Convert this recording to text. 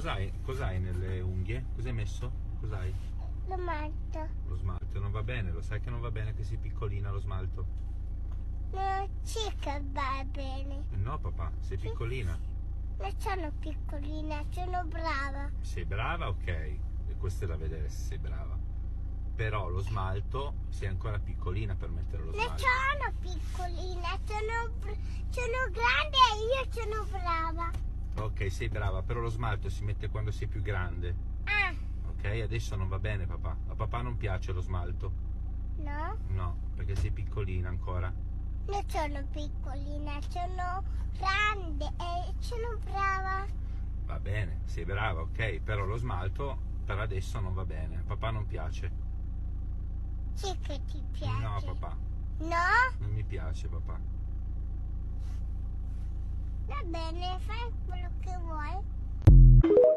Cos'hai nelle unghie? Cos'hai messo? Cos'hai? Lo metto. Lo smalto, non va bene, lo sai che non va bene che sei piccolina lo smalto. Non c'è che va bene. No papà, sei piccolina. Non sono piccolina, sono brava. Sei brava, ok, e questo è da vedere se sei brava. Però lo smalto sei ancora piccolina per mettere lo Non smalto. sono piccolina, sono grande e io sono brava. Ok, sei brava, però lo smalto si mette quando sei più grande. Ah, Ok, adesso non va bene papà. A papà non piace lo smalto. no? No, perché sei piccolina ancora. Non sono piccolina, sono grande e sono brava. Va bene, sei brava, ok, però lo smalto per adesso non va bene. A papà non piace. Sì che ti piace. No papà, No? non mi piace papà. Va bene, fai quello che vuoi.